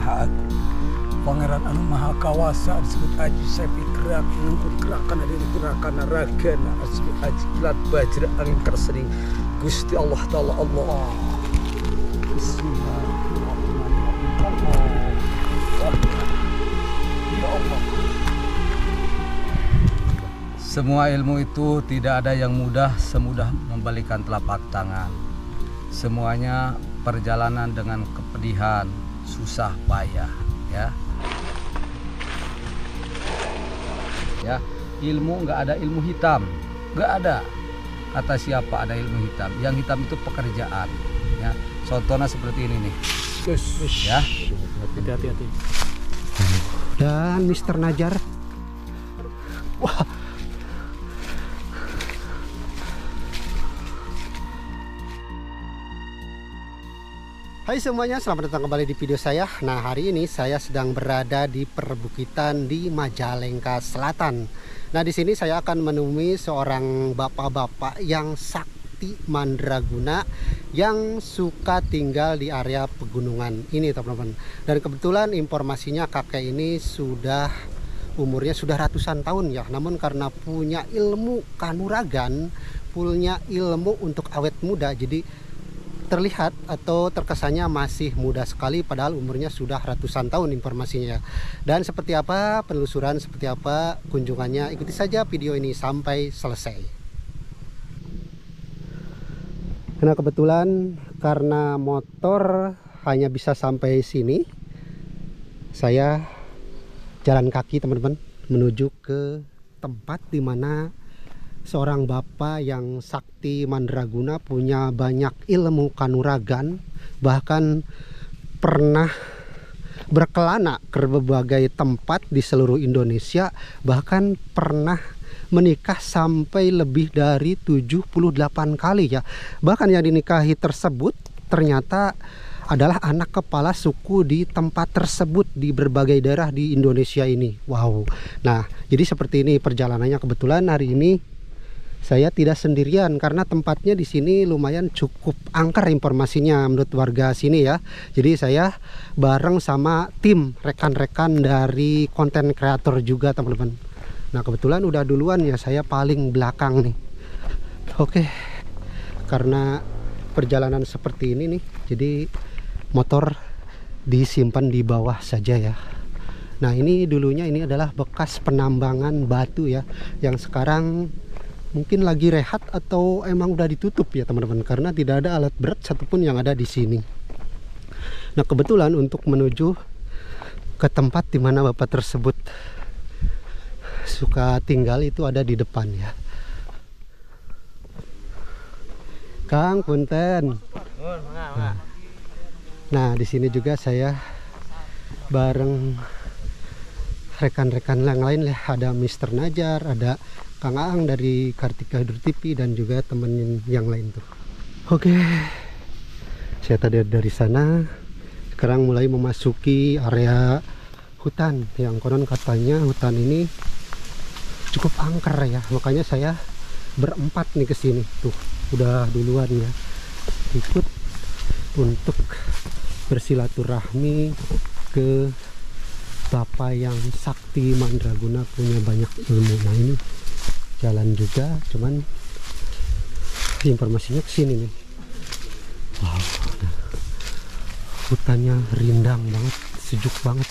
Maha Agung. Pangeran anu Maha Kawasa disebut Aji Sepi gerak ngangkut gerakan dari gerakan ragana asli aji kilat bajra angker sering Gusti Allah Ta'ala Allah. Bismillahirrahmanirrahim. Ya Allah. Semua ilmu itu tidak ada yang mudah semudah membalikan telapak tangan. Semuanya perjalanan dengan kepedihan, susah payah, ya. Ya, ilmu nggak ada ilmu hitam, nggak ada. Kata siapa ada ilmu hitam? Yang hitam itu pekerjaan, ya. Contohnya seperti ini nih, ya. Hati-hati. Dan Mr. Najar, wah. Hai semuanya, selamat datang kembali di video saya. Nah, hari ini saya sedang berada di perbukitan di Majalengka Selatan. Nah, di sini saya akan menemui seorang bapak-bapak yang sakti mandraguna yang suka tinggal di area pegunungan ini, teman-teman. Dan kebetulan informasinya kakek ini umurnya sudah ratusan tahun ya. Namun karena punya ilmu kanuragan, punya ilmu untuk awet muda, jadi terlihat atau terkesannya masih muda sekali padahal umurnya sudah ratusan tahun informasinya. Dan seperti apa penelusuran, seperti apa kunjungannya, ikuti saja video ini sampai selesai. Nah, kebetulan karena motor hanya bisa sampai sini, saya jalan kaki teman-teman menuju ke tempat dimana seorang bapak yang sakti mandraguna, punya banyak ilmu kanuragan, bahkan pernah berkelana ke berbagai tempat di seluruh Indonesia, bahkan pernah menikah sampai lebih dari 78 kali ya. Bahkan yang dinikahi tersebut ternyata adalah anak kepala suku di tempat tersebut di berbagai daerah di Indonesia ini. Wow. Nah, jadi seperti ini perjalanannya. Kebetulan hari ini saya tidak sendirian karena tempatnya di sini lumayan cukup angker informasinya menurut warga sini ya. Jadi saya bareng sama tim rekan-rekan dari konten kreator juga, teman-teman. Nah, kebetulan udah duluan ya, saya paling belakang nih. Oke. Karena perjalanan seperti ini nih, jadi motor disimpan di bawah saja ya. Nah, ini dulunya ini adalah bekas penambangan batu ya, yang sekarang mungkin lagi rehat atau emang udah ditutup ya teman-teman, karena tidak ada alat berat satupun yang ada di sini. Nah, kebetulan untuk menuju ke tempat dimana bapak tersebut suka tinggal itu ada di depan ya. Kang punten. Nah, di sini juga saya bareng rekan-rekan yang lain ya, ada Mr. Najar, ada Kang Aang dari Kartika Hydro TV dan juga temen yang lain tuh. Oke, saya tadi dari sana, sekarang mulai memasuki area hutan yang konon katanya hutan ini cukup angker ya, makanya saya berempat nih ke sini tuh, udah duluan ya, ikut untuk bersilaturahmi ke bapak yang sakti mandraguna, punya banyak ilmu. Nah, ini jalan juga, cuman informasinya kesini nih. Wow, nah, hutannya rindang banget, sejuk banget.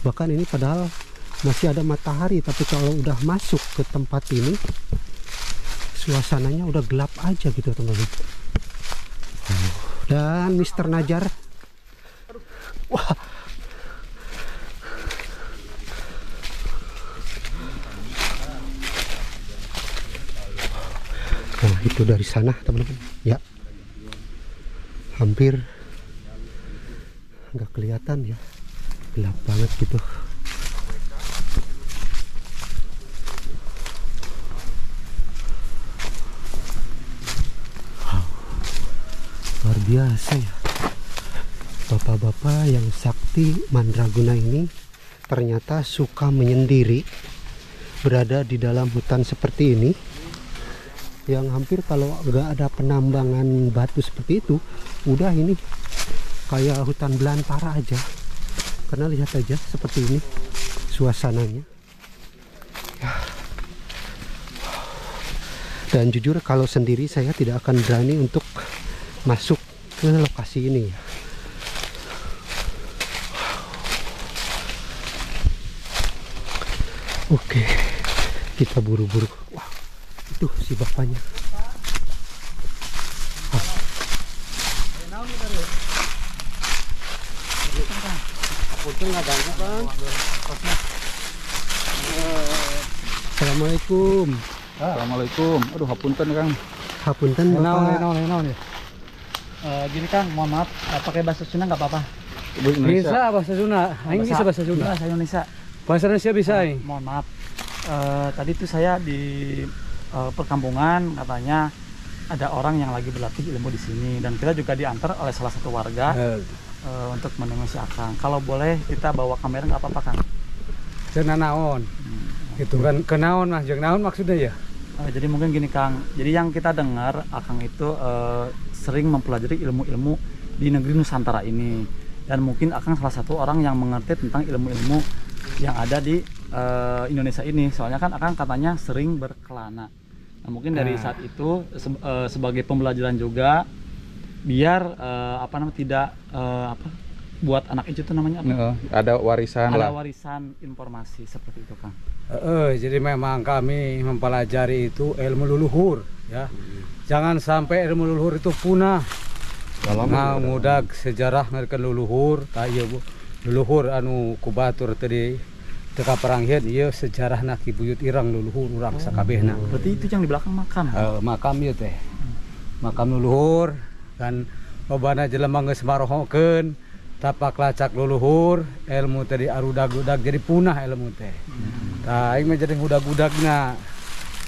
Bahkan ini padahal masih ada matahari, tapi kalau udah masuk ke tempat ini suasananya udah gelap aja gitu teman-teman. Dan Mr. Najar, wah, nah itu dari sana teman-teman ya, hampir nggak kelihatan ya, gelap banget gitu. Wow, luar biasa ya, bapak-bapak yang sakti mandraguna ini ternyata suka menyendiri berada di dalam hutan seperti ini, yang hampir kalau nggak ada penambangan batu seperti itu, udah ini kayak hutan belantara aja. karena lihat aja seperti ini suasananya. Dan jujur kalau sendiri saya tidak akan berani untuk masuk ke lokasi ini. Oke, kita buru-buru. Wah, itu si bapaknya. Assalamualaikum. Assalamualaikum. Aduh, hapunten Kang. Hapunten Bapak. Gini Kang, mohon maaf, pakai bahasa Sunda nggak apa-apa? Bisa bahasa Sunda. Aing bisa bahasa Sunda. Bahasa Indonesia. Bahasa Indonesia bisa, Aing. Mohon maaf. Tadi tuh saya di perkampungan, katanya ada orang yang lagi berlatih ilmu di sini, dan kita juga diantar oleh salah satu warga untuk menemui si Akang. Kalau boleh kita bawa kamera nggak apa-apa Kang? Cenah naon. Gitu kan, kenaon Mas, jeung naon maksudnya ya? Jadi mungkin gini Kang, jadi yang kita dengar Akang itu sering mempelajari ilmu-ilmu di negeri Nusantara ini, dan mungkin Akang salah satu orang yang mengerti tentang ilmu-ilmu yang ada di Indonesia ini. Soalnya kan Akang katanya sering berkelana. Nah, mungkin dari saat itu sebagai pembelajaran juga, biar apa namanya tidak buat anak itu tuh namanya apa? Ada warisan Ada lah. warisan informasi seperti itu Kang. Jadi memang kami mempelajari itu ilmu leluhur ya. Jangan sampai ilmu leluhur itu punah. Nah, ngudag sejarah ngeukeun leluhur, tah ieu Bu. Leluhur anu kubatur tadi teka perangheun ieu sejarahna Ki Buyut Ireng leluhur urang sakabehna. Berarti itu yang di belakang makam. Makam ieu teh. Makam leluhur kan lobana jelema geus marohokeun tapak lacak leluhur, ilmu tadi arudag-udag jadi punah ilmu teh. Tah aing mah jadi ngudag-udagna.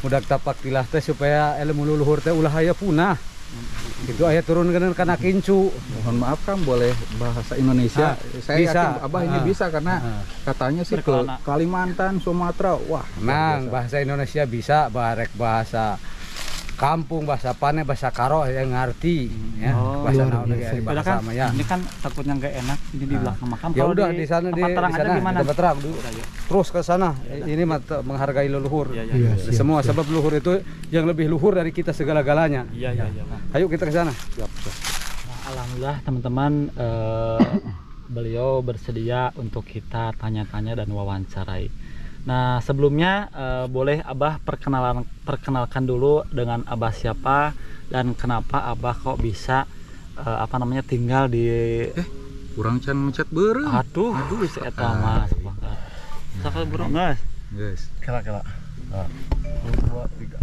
Udag tapak tilah teh supaya ilmu leluhur teh ulah aya punah. Itu aya turunkeun kana kincu. Mohon maaf Kang, boleh bahasa Indonesia? Saya bisa. yakin Abah ini bisa karena katanya sih ke Berkelana. Kalimantan, Sumatera. Wah, Nang bahasa Indonesia bisa, barek bahasa kampung, bahasa pane, bahasa karo yang ngerti ya. Bahasa luar naon biasa. ge Padahal bahasa kan mah ya. ini kan takutnya nggak enak ini di belakang makam. Ya Kalau udah di sana di tempat terang aja sana gimana? di tempat terang dulu. Terus ke sana. Ini mah menghargai leluhur. Iya, Iya, siap, Semua siap. sebab leluhur itu yang lebih luhur dari kita segala-galanya. Iya Kang. Ayo kita ke sana. Nah, alhamdulillah teman-teman, beliau bersedia untuk kita tanya-tanya dan wawancarai. Nah sebelumnya boleh Abah perkenalkan dulu dengan Abah siapa dan kenapa Abah kok bisa apa namanya tinggal di kurang can mencet beureum. aduh si eta mah sakal burung guys. Guys. Kela. 1 2 3.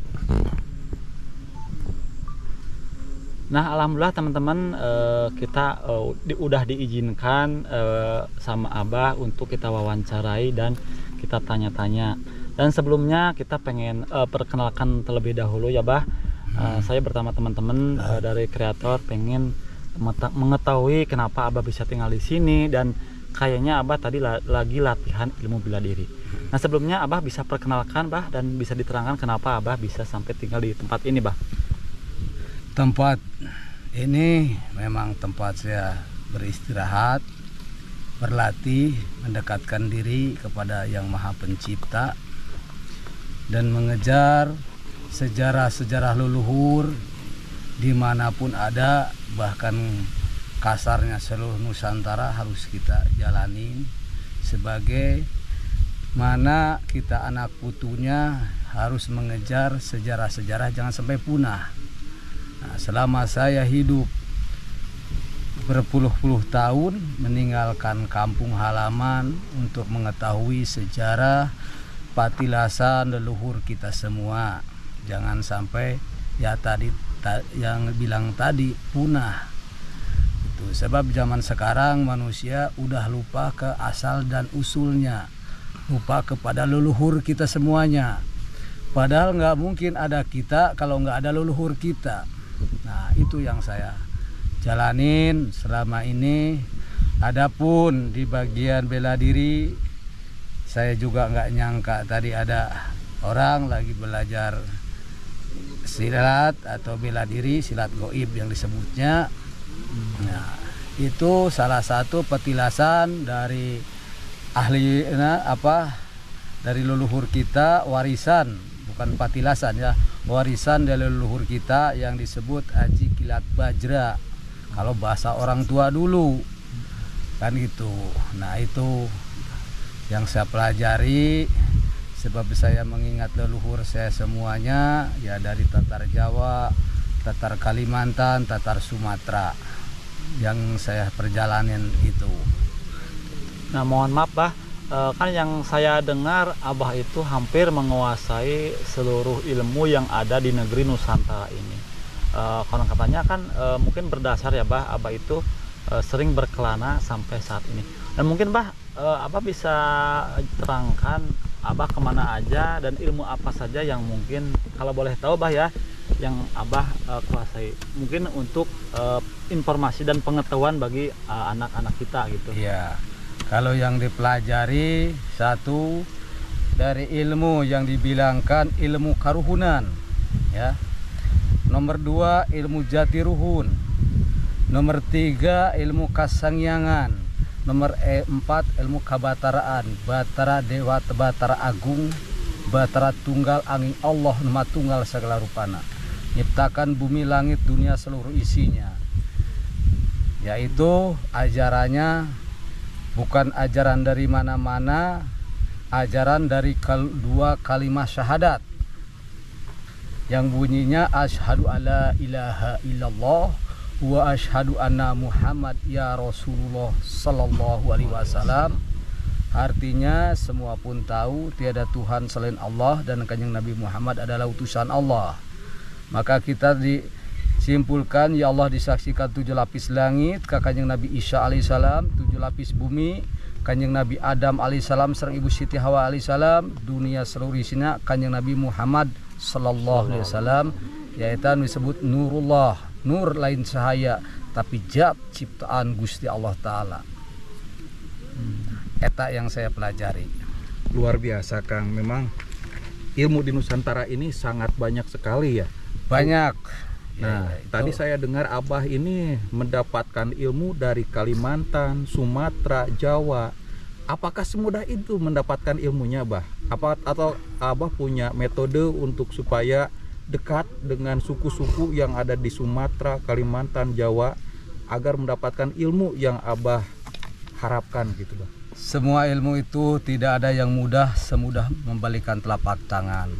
Nah alhamdulillah teman-teman, kita udah diizinkan sama Abah untuk kita wawancarai dan kita tanya-tanya. Dan sebelumnya kita pengen perkenalkan terlebih dahulu ya Bah. Saya bersama teman-teman dari kreator pengen mengetahui kenapa Abah bisa tinggal di sini, dan kayaknya Abah tadi lagi latihan ilmu bela diri. Nah sebelumnya Abah bisa perkenalkan Bah, dan bisa diterangkan kenapa Abah bisa sampai tinggal di tempat ini Bah. Tempat ini memang tempat saya beristirahat, berlatih, mendekatkan diri kepada Yang Maha Pencipta, dan mengejar sejarah-sejarah leluhur dimanapun ada, bahkan kasarnya seluruh Nusantara harus kita jalanin. Sebagai mana kita anak putunya harus mengejar sejarah-sejarah, jangan sampai punah. Nah, selama saya hidup berpuluh-puluh tahun meninggalkan kampung halaman untuk mengetahui sejarah patilasan leluhur kita semua, jangan sampai ya tadi yang bilang tadi punah. Itu sebab zaman sekarang manusia udah lupa ke asal dan usulnya, lupa kepada leluhur kita semuanya. Padahal nggak mungkin ada kita kalau nggak ada leluhur kita. Nah itu yang saya jalanin selama ini. Adapun di bagian bela diri, saya juga nggak nyangka tadi ada orang lagi belajar silat atau bela diri, silat goib yang disebutnya. Nah itu salah satu petilasan dari ahli dari leluhur kita, warisan, bukan petilasan ya, warisan dari leluhur kita yang disebut Aji Kilat Bajra kalau bahasa orang tua dulu kan gitu. Nah itu yang saya pelajari, sebab saya mengingat leluhur saya semuanya ya dari Tatar Jawa, Tatar Kalimantan, Tatar Sumatera yang saya perjalanin itu. Nah mohon maaf Bah, kan yang saya dengar Abah itu hampir menguasai seluruh ilmu yang ada di negeri Nusantara ini. Konon katanya kan mungkin berdasar ya Bah, Abah itu sering berkelana sampai saat ini. Dan mungkin Bah, Abah bisa terangkan Abah kemana aja dan ilmu apa saja yang mungkin kalau boleh tahu Bah ya, yang Abah kuasai, mungkin untuk informasi dan pengetahuan bagi anak-anak kita gitu. Iya, kalau yang dipelajari satu dari ilmu yang dibilangkan ilmu karuhunan ya. Nomor 2 ilmu jatiruhun. Nomor 3 ilmu kasangyangan. Nomor 4 ilmu kabataraan, Batara Dewa Batara Agung, Batara Tunggal Angin Allah Nama Tunggal segala rupana, nyiptakan bumi langit dunia seluruh isinya. Yaitu ajarannya bukan ajaran dari mana-mana, ajaran dari dua kalimat syahadat yang bunyinya asyhadu alla ilaha illallah wa asyhadu anna Muhammad ya Rasulullah sallallahu alaihi wasallam. Artinya semua pun tahu tiada Tuhan selain Allah dan Kanjeng Nabi Muhammad adalah utusan Allah. Maka kita disimpulkan ya Allah disaksikan 7 lapis langit, ka Kanjeng Nabi Isa alaihissalam 7 lapis bumi, Kanjeng Nabi Adam alaihissalam sareng Ibu Siti Hawa alaihissalam, dunia seluruh isinya Kanjeng Nabi Muhammad sallallahu alaihi wasallam, yaitu disebut nurullah. Nur lain cahaya tapi zat ciptaan Gusti Allah Ta'ala. Eta yang saya pelajari. Luar biasa Kang, memang ilmu di Nusantara ini sangat banyak sekali ya. Banyak. Nah tadi saya dengar Abah ini mendapatkan ilmu dari Kalimantan, Sumatera, Jawa. Apakah semudah itu mendapatkan ilmunya Bah? Atau Abah punya metode untuk supaya dekat dengan suku-suku yang ada di Sumatera, Kalimantan, Jawa agar mendapatkan ilmu yang Abah harapkan gitu Bah? Semua ilmu itu tidak ada yang mudah semudah membalikan telapak tangan.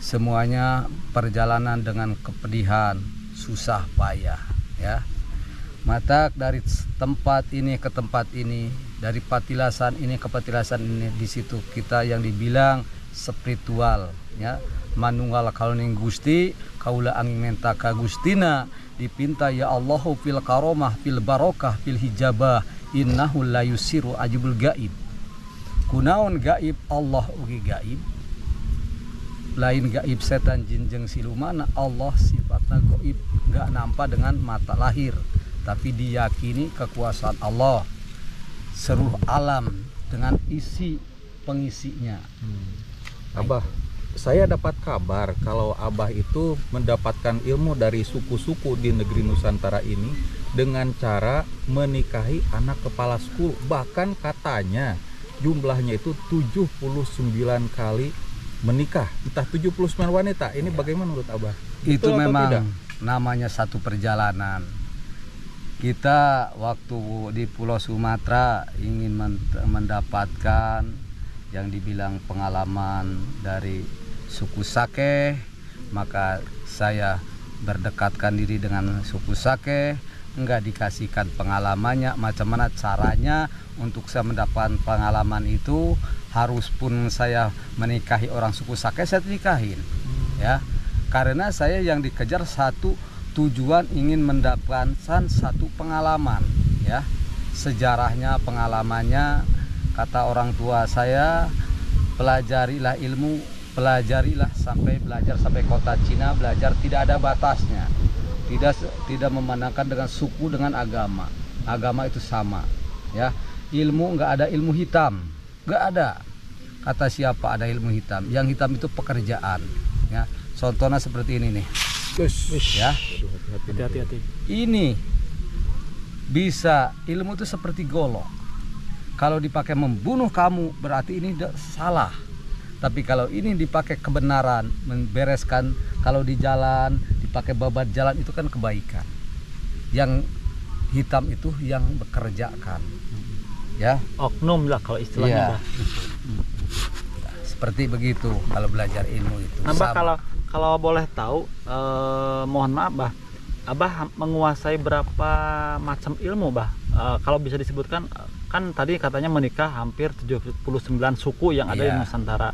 Semuanya perjalanan dengan kepedihan, susah payah ya. Mata dari tempat ini ke tempat ini, dari patilasan ini ke patilasan ini, di situ kita yang dibilang spiritual ya. Manunggal kauning Gusti kaula angin menta ka Gustina dipinta ya Allahu fil karomah fil barokah fil hijabah innahu la yusiru ajibul gaib. Kunaon gaib Allah ugi gaib, lain gaib setan jin jeung silumana. Allah sifatna gaib, gak nampak dengan mata lahir, tapi diyakini kekuasaan Allah seluruh alam dengan isi pengisinya. Abah, saya dapat kabar kalau Abah itu mendapatkan ilmu dari suku-suku di negeri Nusantara ini dengan cara menikahi anak kepala suku. Bahkan katanya jumlahnya itu 79 kali menikah, entah 79 wanita. Ini bagaimana menurut Abah? Itu Betul memang tidak? namanya satu perjalanan. Kita waktu di Pulau Sumatera ingin mendapatkan yang dibilang pengalaman dari suku Sake, maka saya berdekatkan diri dengan suku Sake, enggak dikasihkan pengalamannya, macam mana caranya untuk saya mendapatkan pengalaman itu. Harus pun saya menikahi orang suku Sake, saya nikahin ya, karena saya yang dikejar satu tujuan ingin mendapatkan satu pengalaman ya. Sejarahnya, pengalamannya, kata orang tua saya, pelajarilah ilmu, pelajarilah sampai belajar sampai kota Cina, belajar tidak ada batasnya, tidak memandangkan dengan suku, dengan agama. Agama itu sama ya. Ilmu enggak ada ilmu hitam, enggak ada. Kata siapa ada ilmu hitam? Yang hitam itu pekerjaan ya. Contohnya seperti ini nih ya, Hati-hati. ini bisa ilmu itu seperti golok. Kalau dipakai membunuh kamu berarti ini salah. Tapi kalau ini dipakai kebenaran, membereskan, kalau di jalan dipakai babat jalan itu kan kebaikan. Yang hitam itu yang bekerjakan. Ya, oknum lah kalau istilahnya, Iya. Bah. Seperti begitu kalau belajar ilmu itu. Nah, Bah, Sama. kalau boleh tahu, mohon maaf, Bah. Abah menguasai berapa macam ilmu, Bah? Kalau bisa disebutkan, kan tadi katanya menikah hampir 79 suku yang ada di Iya. Nusantara.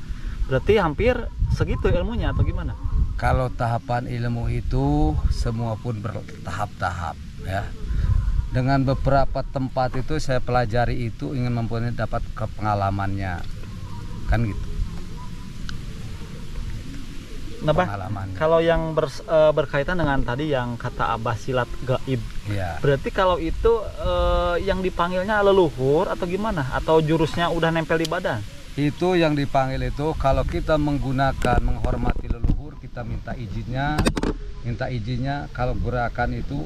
Berarti hampir segitu ilmunya atau gimana? Kalau tahapan ilmu itu semua pun bertahap-tahap ya. Dengan beberapa tempat itu saya pelajari itu ingin mempunyai dapat pengalamannya. Kan gitu. Nah, Bah, Pengalamannya. kalau yang berkaitan dengan tadi yang kata Abah silat gaib, Ya. berarti kalau itu yang dipanggilnya leluhur atau gimana? Atau jurusnya udah nempel di badan? Itu yang dipanggil itu kalau kita menggunakan menghormati leluhur kita minta izinnya kalau gerakan itu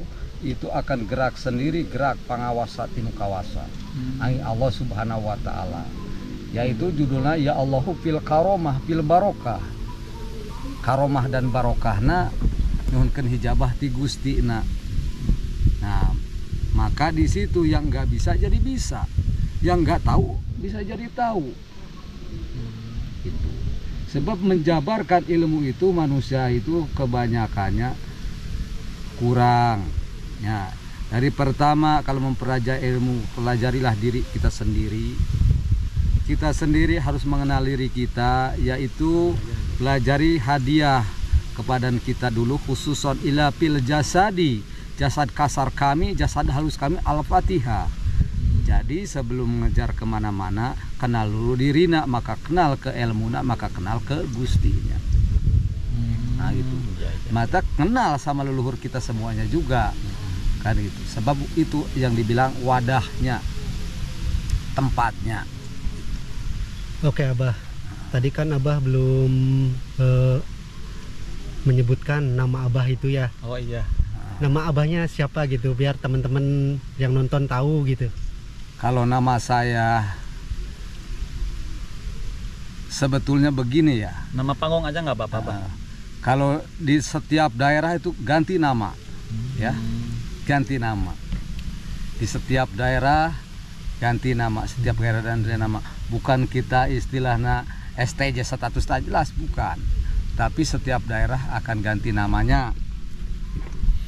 akan gerak sendiri, gerak pangawasa tinukawasa Allah Subhanahu wa taala. Yaitu judulnya ya Allahu fil karomah fil barokah. Karomah dan barokahna nuhunkeun hijabah ti Gustina. Nah, maka di situ yang nggak bisa jadi bisa, yang nggak tahu bisa jadi tahu. Itu. Sebab menjabarkan ilmu itu manusia itu kebanyakannya kurang. Ya, dari pertama kalau mempelajari ilmu, pelajarilah diri kita sendiri. Kita sendiri harus mengenal diri kita, yaitu pelajari hadiah kepada kita dulu, khususon ila fil jasadi, jasad kasar kami, jasad halus kami, al-fatihah. Jadi sebelum mengejar kemana-mana, kenal dulu dirina, maka kenal ke ilmuna, maka kenal ke gustinya. Nah itu, maka kenal sama leluhur kita semuanya juga, kan itu. Sebab itu yang dibilang wadahnya, tempatnya. Oke Abah, tadi kan Abah belum menyebutkan nama Abah itu ya. Oh iya. Nama Abahnya siapa gitu, biar teman-teman yang nonton tahu gitu. Kalau nama saya sebetulnya begini ya. Nama panggung aja nggak apa-apa, Bah? Kalau di setiap daerah itu ganti nama, ya, ganti nama. Di setiap daerah ganti nama, setiap daerah dan nama. Bukan kita istilahnya STJ status tak jelas, bukan. Tapi setiap daerah akan ganti namanya.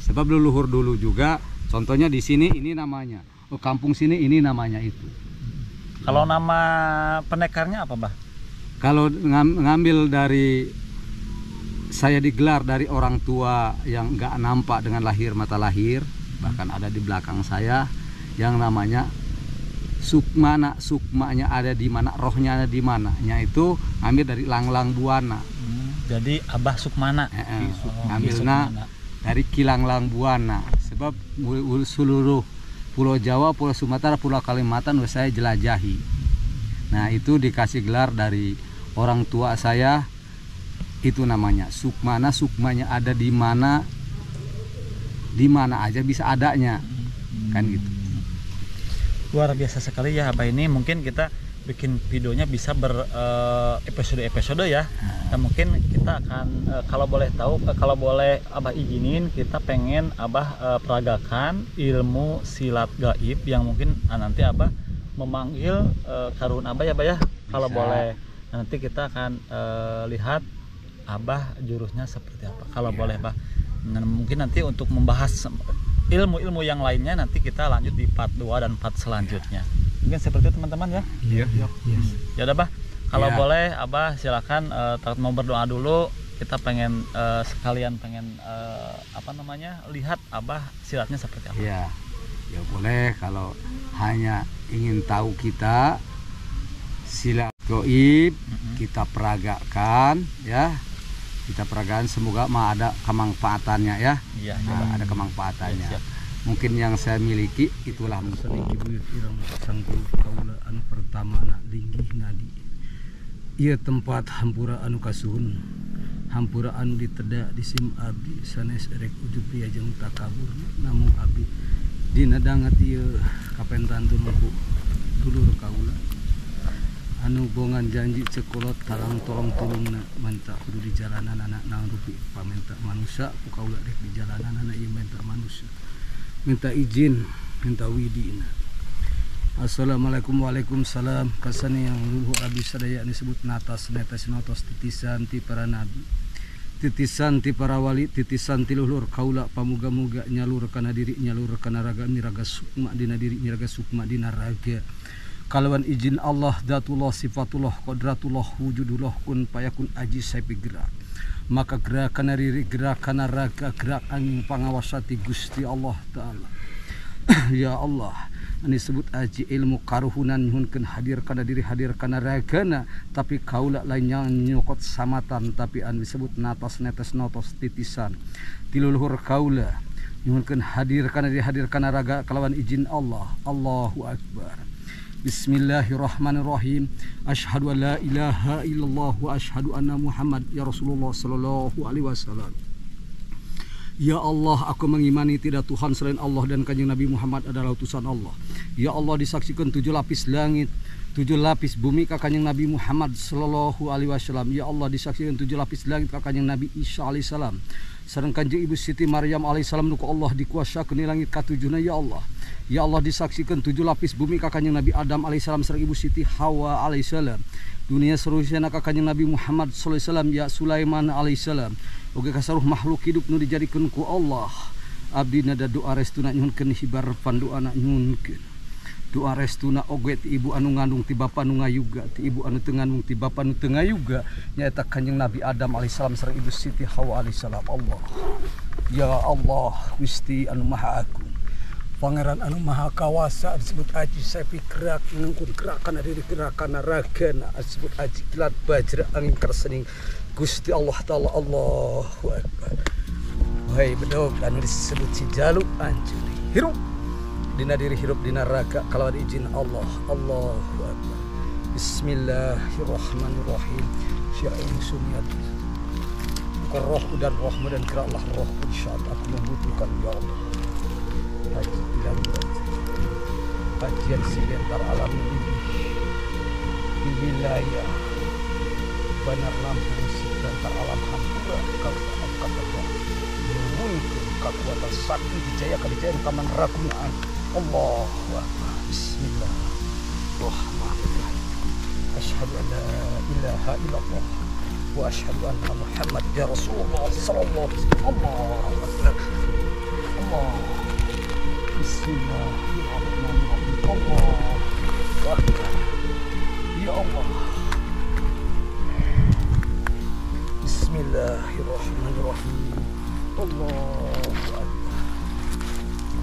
Sebab leluhur dulu juga, contohnya di sini ini namanya. Oh, kampung sini ini namanya itu. Kalau nama penekarnya apa, Bah? Kalau ngambil dari saya digelar dari orang tua yang nggak nampak dengan lahir mata lahir, bahkan ada di belakang saya yang namanya Sukmana, sukmanya ada di mana, rohnya ada di mana. Itu ngambil dari Langlang Buana. Jadi Abah Sukmana. Ngambilnya dari Kilanglang Buana. Sebab seluruh Pulau Jawa, Pulau Sumatera, Pulau Kalimantan saya jelajahi. Nah itu dikasih gelar dari orang tua saya, itu namanya Sukmana, sukmanya ada di mana aja bisa adanya, kan gitu. Luar biasa sekali ya Abah ini. Mungkin kita bikin videonya bisa episode-episode ya. Dan mungkin kita akan kalau boleh tahu, kalau boleh Abah izinin, kita pengen Abah peragakan ilmu silat gaib yang mungkin nanti Abah memanggil karun Abah ya Abah ya. Kalau boleh nanti kita akan lihat Abah jurusnya seperti apa. Kalau boleh Bah. Nah, mungkin nanti untuk membahas ilmu-ilmu yang lainnya nanti kita lanjut di part 2 dan part selanjutnya. Mungkin seperti itu teman-teman ya. Iya. Ya udah Bah. Kalau Ya. boleh Abah silakan mau berdoa dulu. Kita pengen sekalian pengen lihat Abah silatnya seperti apa. Iya. Ya boleh, kalau hanya ingin tahu kita silat gaib kita peragakan ya. Kita peragakan, semoga ada kemanfaatannya ya. Iya. Nah, ada kemanfaatannya. Ya, siap. Mungkin yang saya miliki itulah Sedikit buyut irang sang guru kaula anu pertama anak linggih nadi. Ieu tempat hampura anu kasuhun, hampura anu diteda di sim abdi sanes erek ujub jeung takabur namun abdi dina dangat ieu kapentan tulungku dulur kaula anu bongan janji cekolot talang tolong tulungna manta kudu di jalanan anak nangrupi pamenta manusia ku kaula rek di jalanan anak ieu menta manusia minta izin minta widina. Assalamualaikum waalaikumsalam kasani yang luluh abdi sadaya disebut natas netes notos titisan ti para nabi titisan ti para wali titisan ti luhur kaula pamuga-muga nyalur kana diri nyalur kana raga miraga sukma dina diri miraga sukma dina raga kalawan izin Allah datullah sifatullah qadratullah wujudullah kun payakun aji sapi gerak maka gerak kana diri gerak kana raga gerak angin pangawasati Gusti Allah taala. Ya Allah ini sebut aji ilmu karuhunan nyuhunkeun hadir kana diri hadir kana ragana tapi kaula lain nyokot samatan tapi anu disebut natas netes notos titisan tiluluhur kaula nyuhunkeun hadir kana diri hadir kana raga kalawan izin Allah. Allahu akbar. Bismillahirrahmanirrahim. Asyhadu an la ilaha illallah wa asyhadu anna Muhammad ya Rasulullah sallallahu alaihi wasallam. Ya Allah, aku mengimani tidak Tuhan selain Allah dan Kanjeng Nabi Muhammad adalah utusan Allah. Ya Allah, disaksikan 7 lapis langit, 7 lapis bumi ka Kanjeng Nabi Muhammad sallallahu alaihi wasallam. Ya Allah, disaksikan 7 lapis langit ka Kanjeng Nabi Isa alaihi salam. Sareng Kanjeng Ibu Siti Maryam alaihi salam nu Allah dikuasakeun di langit ka-7na ya Allah. Ya Allah, disaksikan 7 lapis bumi ka Kanjeng Nabi Adam alaihi salam sareng Ibu Siti Hawa alaihi salam. Dunia seterusnya ka Kanjeng Nabi Muhammad sallallahu alaihi wasallam ya Sulaiman alaihi salam. Oke kasaruh makhluk hidup nu dijadikeun ku Allah. Abdi nada doa restuna nyuhunkeun hibar pandoana nyuhunkeun. Doa restuna oge ti ibu anu ngandung ti bapa nu ngayuga, ti ibu anu teu ngandung ti bapa nu teu ngayuga nyaeta Kanjeng Nabi Adam alaihissalam sareng Ibu Siti Hawa alaihissalam. Allah. Ya Allah, Gusti anu Maha Agung. Pangeran anu Maha Kawasa disebut aji sapi gerak ngengkun gerakan diri gerakan ragana disebut aji kilat bajra angin kersening Gusti Allah Ta'ala. Allahu Akbar. Wahai bedog anu disebut si jaluk anjuri hirup dina diri hirup dina raga kalawan izin Allah. Allahu Akbar. Bismillahirrahmanirrahim. Syai'in sunniyat bukan roh dan rohmu dan kira Allah roh pun saat aku membutuhkan ya Allah. Haji ilang kajian silentar alam ini di wilayah Banar Lampung silentar alam hampura kau angkat Allah mungkin kekuatan sakti dijaya kadijayan kaman ragunaan. Allahu Akbar. Bismillahirrahmanirrahim. Asyhadu an la ilaha illallah wa asyhadu anna Muhammad ya Rasulullah sallallahu alaihi wasallam. Allahu Akbar. Allah. Bismillahirrahmanirrahim. Allahu Akbar. Ya Allah. Bismillahirrahmanirrahim. Allahu Akbar.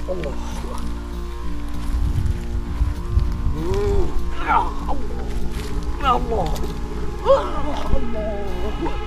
Allahu Akbar. Ya Allah. Ya Allah. Allahu Akbar.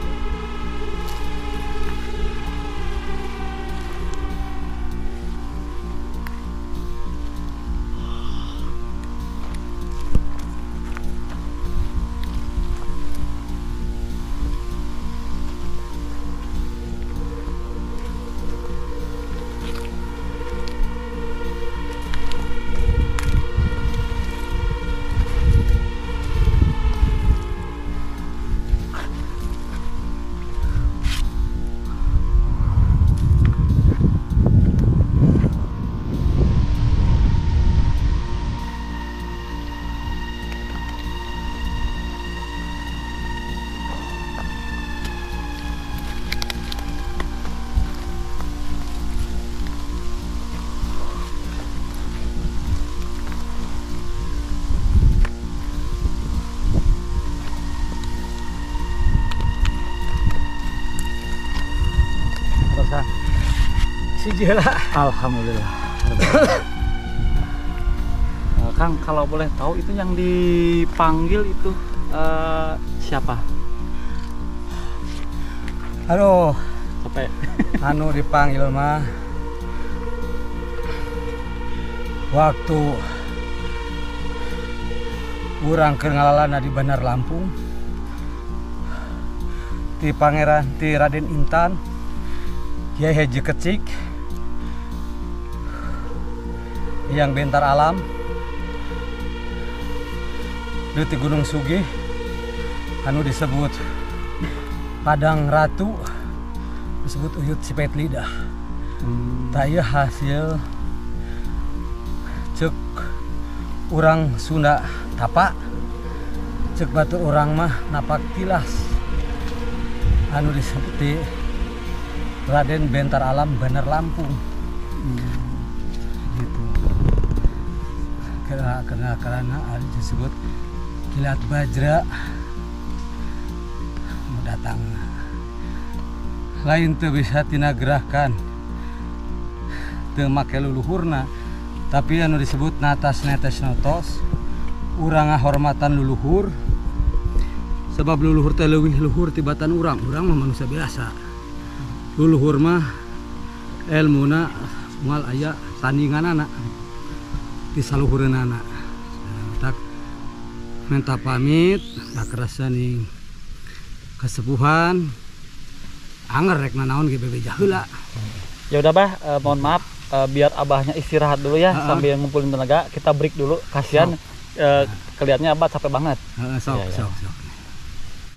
Sijilah. Alhamdulillah. Kang, kalau boleh tahu itu yang dipanggil itu siapa? Aduh, Sampai anu dipanggil mah waktu urang keur ngalalana di Bandar Lampung ti Pangeran ti Raden Intan Kiai Haji Kecik yang bentar alam di Gunung Sugih anu disebut Padang Ratu, disebut Uyut Sipet Lidah. Taya hasil cek orang Sunda tapak, cek batur orang mah napak tilas anu disebut di Raden Bentar Alam Bener Lampung. Gitu. Karena disebut Kilat Bajra datang lain tuh bisa tinagerahkan teu make luluhurna, tapi anu disebut natas netes notos urang ngahormatan luluhur, sebab luluhur teh leuwih luhur tibatan urang mah manusia biasa. Luluhur mah elmuna moal aya tandinganana di saluhureunana. Tak minta pamit tak kerasa nih kesepuhan anger rek nanaon ge bebeja heula. Ya udah bah, mohon maaf biar abahnya istirahat dulu ya sambil ngumpulin tenaga. Kita break dulu, kasihan kelihatannya abah capek banget. Sok.